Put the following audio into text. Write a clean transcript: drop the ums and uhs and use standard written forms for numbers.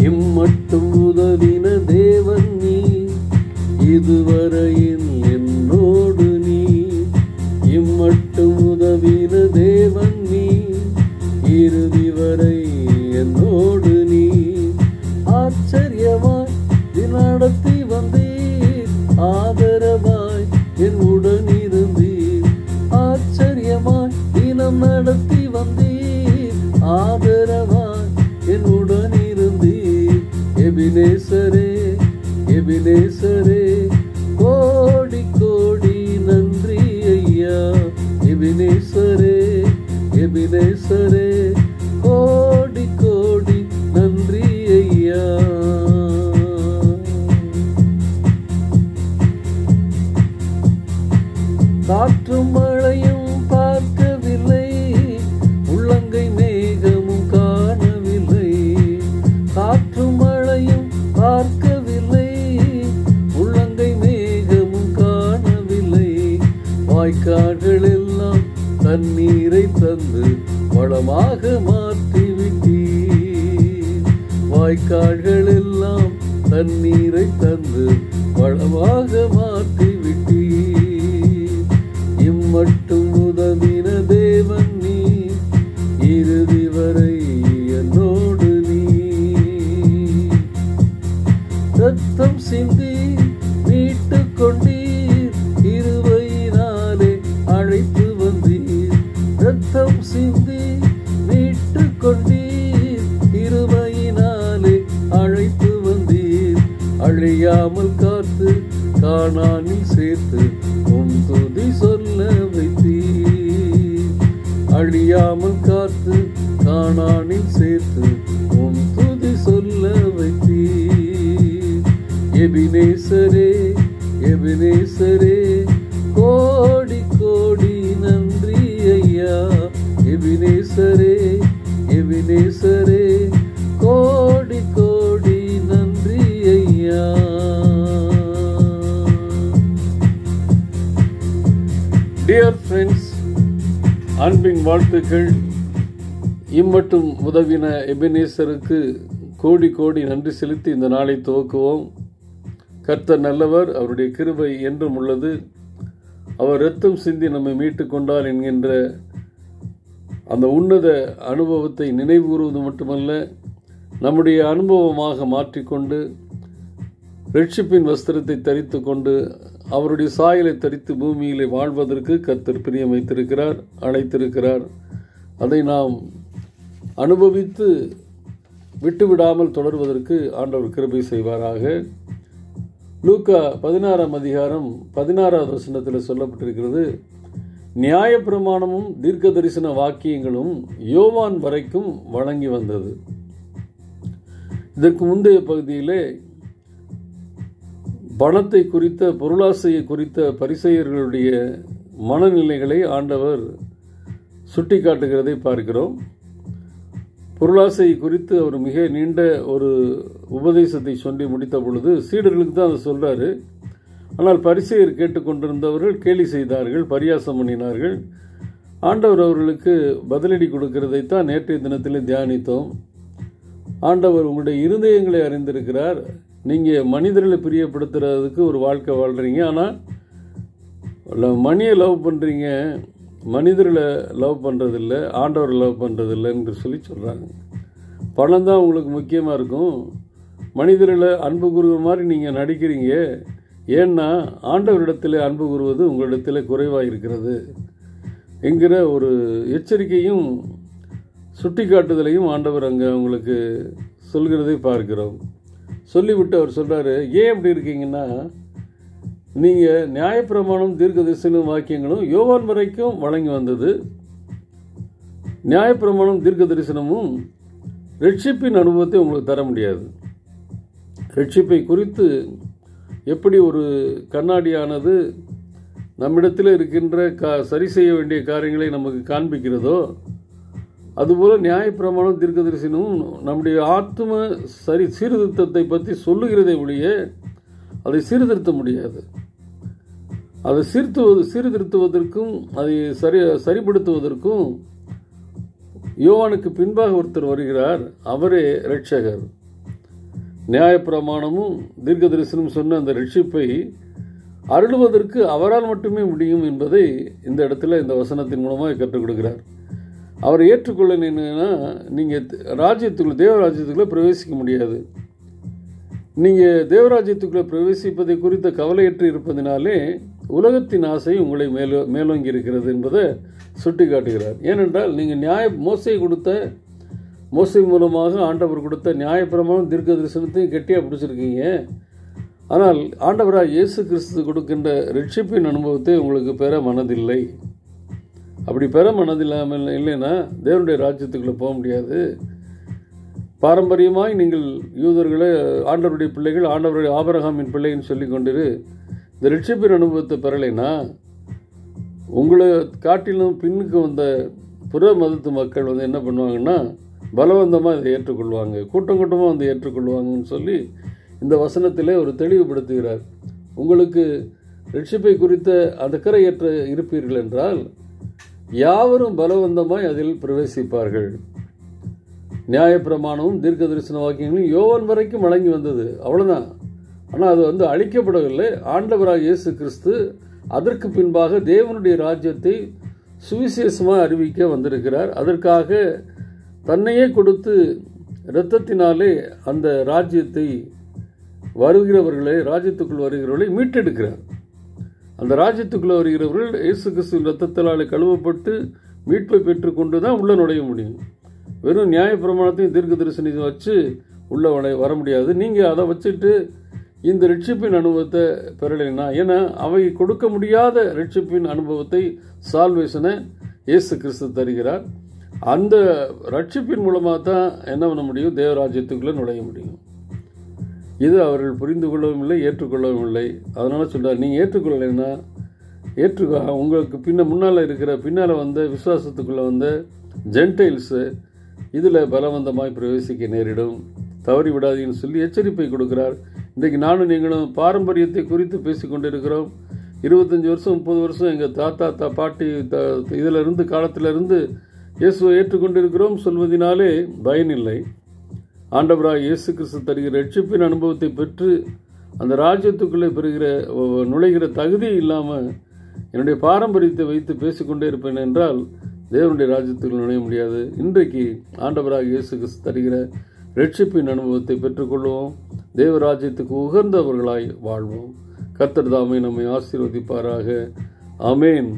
இம்மட்டும் உதவின தேவன் நீ, இதுவரையில் என்னோடு நீ. இம்மட்டும் உதவின தேவன் நீ, இறுதி வரை என்னோடு நீ. ஆச்சரியமாய் நடத்தி வந்தீர், ஆதரவாய் என் உடன் இருந்தீர். ஆச்சரியமாய் தினம் நடத்தி வந்தீர், ஆதரவாய் என் உடன் இருந்தீர். எபினேசரே எபினேசரே கோடி கோடி நன்றி ஐயா. எபினேசரே எபினேசரே கோடி கோடி நன்றி ஐயா. காற்றும் மழையும் பார்க்கவில்லை, உள்ளங்கை மேகமும் காணவில்லை. காற்றும் மழையும் பார்க்கவில்லை, உள்ளங்கை மேகமும் காணவில்லை. வாய்க்கால்கள் எல்லாம் தண்ணீரை தந்து வளமாக மாற்றிவிட்டீர். வாய்க்கால்கள் எல்லாம் தண்ணீரை தந்து வளமாக மாற்றிவிட்டீர். இம்மட்டும் உதவின தேவன் நீ, இறுதி வரை என்னோடு நீ. ரத்தம் சிந்தி மீட்டு கொண்டீர், கிருபையினாலே அழைத்து வந்தீர். ரத்தம் சிந்தி மீட்டு கொண்டீர், கிருபையினாலே அழைத்து வந்தீர். அழியாமல் காத்து கானானில் சேர்த்து உம் துதி சொல்ல வைத்தீர். அழியாமல் காத்து கானானில் சேர்த்து உம் துதி சொல்ல வைத்தீர். எபினேசரே எபினேசரே கோடி கோடி நன்றி ஐயா. எபினேசரே எபினேசரே கோடி கோடி நன்றி ஐயா. டியர் ஃப்ரெண்ட்ஸ், அன்பின் வாழ்த்துக்கள். இம்மட்டும் உதவின எபினேசருக்கு கோடி கோடி நன்றி செலுத்தி இந்த நாளை துவக்குவோம். கர்த்தர் நல்லவர், அவருடைய கிருபை என்றும் உள்ளது. அவர் இரத்தம் சிந்தி நம்மை மீட்டு கொண்டார் என்கின்ற அந்த உன்னத அனுபவத்தை நினைவுகூறுவது மட்டுமல்ல, நம்முடைய அனுபவமாக மாற்றிக்கொண்டு ரட்சிப்பின் வஸ்திரத்தை தரித்து கொண்டு அவருடைய சாயலை தரித்து பூமியிலே வாழ்வதற்கு கர்த்தர் பிரியம் வைத்திருக்கிறார், அழைத்திருக்கிறார். அதை நாம் அனுபவித்து விட்டுவிடாமல் தொடர்வதற்கு ஆண்டவர் கிருபை செய்வாராக. லூக்கா 16ஆம் அதிகாரம் 16வது வசனத்தில் சொல்லப்பட்டிருக்கிறது, நியாயப்பிரமாணமும் தீர்க்க தரிசன வாக்கியங்களும் யோவான் வரைக்கும் வழங்கி வந்தது. இதற்கு முந்தைய பகுதியிலே பணத்தை குறித்த, பொருளாசையை குறித்த பரிசேயர்களுடைய மனநிலைகளை ஆண்டவர் சுட்டி காட்டுகிறதை பார்க்கிறோம். பொருளாசை குறித்து அவர் மிக நீண்ட ஒரு உபதேசத்தை சொல்லி முடித்த பொழுது சீடர்களுக்கு தான் அதை சொல்றாரு. ஆனால் பரிசேயர் கேட்டுக்கொண்டிருந்தவர்கள் கேலி செய்தார்கள், பரியாசம் பண்ணினார்கள். ஆண்டவர் அவர்களுக்கு பதிலடி கொடுக்கிறதைத்தான் நேற்றைய தினத்திலே தியானித்தோம். ஆண்டவர் உங்களுடைய இருதயங்களை அறிந்திருக்கிறார். நீங்கள் மனிதர்களை பிரியப்படுத்துறதுக்கு ஒரு வாழ்க்கை வாழ்கிறீங்க, ஆனால் மணியை லவ் பண்ணுறீங்க, மனிதர்களை லவ் பண்ணுறதில்ல, ஆண்டவரை லவ் பண்ணுறதில்லைன்னு சொல்லி சொல்கிறாங்க. பணம் தான் உங்களுக்கு முக்கியமாக இருக்கும், மனிதர்களை அன்பு கூறுகிற மாதிரி நீங்கள் நடிக்கிறீங்க. ஏன்னா ஆண்டவரிடத்தில் அன்பு கூறுவது உங்களிடத்தில் குறைவாக இருக்கிறது என்கிற ஒரு எச்சரிக்கையும் சுட்டி காட்டுதலையும் ஆண்டவர் அங்கே அவங்களுக்கு சொல்கிறதை பார்க்கிறோம். சொல்லிவிட்டு அவர் சொல்கிறாரு, ஏன் அப்படி இருக்கீங்கன்னா, நீங்கள் நியாயப்பிரமாணம் தீர்க்க தரிசன வாக்கியங்களும் யோவான் வரைக்கும் வழங்கி வந்தது. நியாயப்பிரமாணம் தீர்க்க தரிசனமும் ரட்சிப்பின் அனுபவத்தை உங்களுக்கு தர முடியாது. ரட்சிப்பை குறித்து எப்படி ஒரு கண்ணாடியானது நம்மிடத்தில் இருக்கின்ற சரி செய்ய வேண்டிய காரியங்களை நமக்கு காண்பிக்கிறதோ, அதுபோல் நியாயப்பிரமாணம் தீர்க்க தரிசனமும் நம்முடைய ஆத்ம சீர்திருத்தத்தை பற்றி சொல்லுகிறதை ஒழிய அதை சீர்திருத்த முடியாது. அதை சீர்திருத்துவதற்கும் அதை சரிப்படுத்துவதற்கும் யோவானுக்கு பின்பாக ஒருத்தர் வருகிறார், அவரே இரட்சகர். நியாயப்பிரமாணமும் தீர்க்க தரிசனம் சொன்ன அந்த ரட்சிப்பை அருளுவதற்கு அவரால் மட்டுமே முடியும் என்பதை இந்த இடத்துல இந்த வசனத்தின் மூலமாக கற்றுக் கொடுக்கிறார். அவரை ஏற்றுக்கொள்ளணுன்னா நீங்கள் ராஜ்யத்துக்குள்ளே தேவராஜ்யத்துக்குள்ளே பிரவேசிக்க முடியாது. நீங்கள் தேவராஜ்யத்துக்குள்ளே பிரவேசிப்பதை குறித்த கவலையற்று இருப்பதினாலே உலகத்தின் ஆசை உங்களை மேலோங்கி இருக்கிறது என்பதை சுட்டி காட்டுகிறார். ஏனென்றால் நீங்கள் மோசை மூலமாக ஆண்டவர் கொடுத்த நியாயப்பிரமாணம் தீர்க்க தரிசனத்தையும் கெட்டியாக பிடிச்சிருக்கீங்க. ஆனால் ஆண்டவராக இயேசு கிறிஸ்து கொடுக்கின்ற ரட்சிப்பின் அனுபவத்தை உங்களுக்கு பெற மனதில்லை. அப்படி பெற மனதில்லாமல் இல்லைன்னா தேவனுடைய ராஜ்யத்துக்குள்ளே போக முடியாது. பாரம்பரியமாய் நீங்கள் யூதர்களை ஆண்டவருடைய பிள்ளைகள், ஆண்டவருடைய ஆபிரகாமின் பிள்ளைன்னு சொல்லி கொண்டிரு இந்த ரட்சிப்பின் அனுபவத்தை பெறலைன்னா உங்களை காட்டிலும் பின்னுக்கு வந்த புற மதத்து மக்கள் என்ன பண்ணுவாங்கன்னா பலவந்தமாக இதை ஏற்றுக்கொள்வாங்க, கூட்டம் கூட்டமாக வந்து ஏற்றுக்கொள்வாங்கன்னு சொல்லி இந்த வசனத்திலே ஒரு தெளிவுபடுத்துகிறார். உங்களுக்கு ரட்சிப்பை குறித்த அக்கறையற்ற இருப்பீர்கள் என்றால் யாவரும் பலவந்தமாய் அதில் பிரவேசிப்பார்கள். நியாயப்பிரமாணமும் தீர்க்க தரிசன வாக்கியங்களும் யோவான் வரைக்கும் வழங்கி வந்தது, அவ்வளோதான். ஆனால் அது அழிக்கப்படவில்லை. ஆண்டவராக இயேசு கிறிஸ்து அதற்கு பின்பாக தேவனுடைய ராஜ்யத்தை சுவிசேஷமாக அறிவிக்க வந்திருக்கிறார். அதற்காக தன்னையே கொடுத்து இரத்தத்தினாலே அந்த ராஜ்யத்தை ராஜ்யத்துக்குள் வருகிறவர்களை மீட்டெடுக்கிறார். அந்த ராஜ்யத்துக்குள்ளே வருகிறவர்கள் இயேசு கிறிஸ்துவின் இரத்தத்தினாலே கழுவப்பட்டு மீட்பை பெற்றுக்கொண்டு தான் உள்ளே நுழைய முடியும். வெறும் நியாயப்பிரமாணத்தையும் தீர்க்க தரிசனத்தை வச்சு உள்ளே வர முடியாது. நீங்கள் அதை வச்சுட்டு இந்த ரட்சிப்பின் அனுபவத்தை பெறலைன்னா, ஏன்னா அவை கொடுக்க முடியாத ரட்சிப்பின் அனுபவத்தை சால்வேஷனை இயேசு கிறிஸ்து தருகிறார். அந்த ரட்சிப்பின் மூலமாக தான் என்ன பண்ண முடியும், தேவராஜ்யத்துக்குள்ளே நுழைய முடியும். இது அவர்கள் புரிந்து கொள்ளவும் இல்லை, ஏற்றுக்கொள்ளவும் இல்லை. அதனால் சொல்கிறார், நீங்கள் ஏற்றுக்கொள்ளலைன்னா உங்களுக்கு பின்னால் வந்த விசுவாசத்துக்குள்ளே வந்த ஜென்டைல்ஸு இதில் பலவந்தமாய் பிரவேசிக்க நேரிடும், தவறி விடாதீங்கன்னு சொல்லி எச்சரிப்பை கொடுக்கிறார். இன்றைக்கு நானும் நீங்களும் பாரம்பரியத்தை குறித்து பேசிக்கொண்டிருக்கிறோம். 25 வருஷம் 30 வருஷம் எங்கள் தாத்தா பாட்டி இதிலிருந்து காலத்திலிருந்து இயேசுவை ஏற்றுக்கொண்டிருக்கிறோம் சொல்வதனாலே பயனில்லை. ஆண்டவராக இயேசு கிறிஸ்து தருகிற ரட்சிப்பின் அனுபவத்தை பெற்று அந்த ராஜ்யத்துக்குள்ளே நுழைகிற தகுதி இல்லாமல் என்னுடைய பாரம்பரியத்தை வைத்து பேசிக்கொண்டே இருப்பேன் என்றால் தேவனுடைய ராஜ்யத்துக்குள் நுழைய முடியாது. இன்றைக்கு ஆண்டவராக இயேசு கிறிஸ்து தருகிற ரட்சிப்பின் அனுபவத்தை பெற்றுக்கொள்வோம். தேவராஜ்யத்துக்கு உகந்தவர்களாய் வாழ்வோம். கர்த்தர் தாமே நம்மை ஆசீர்வதிப்பாராக. ஆமேன்.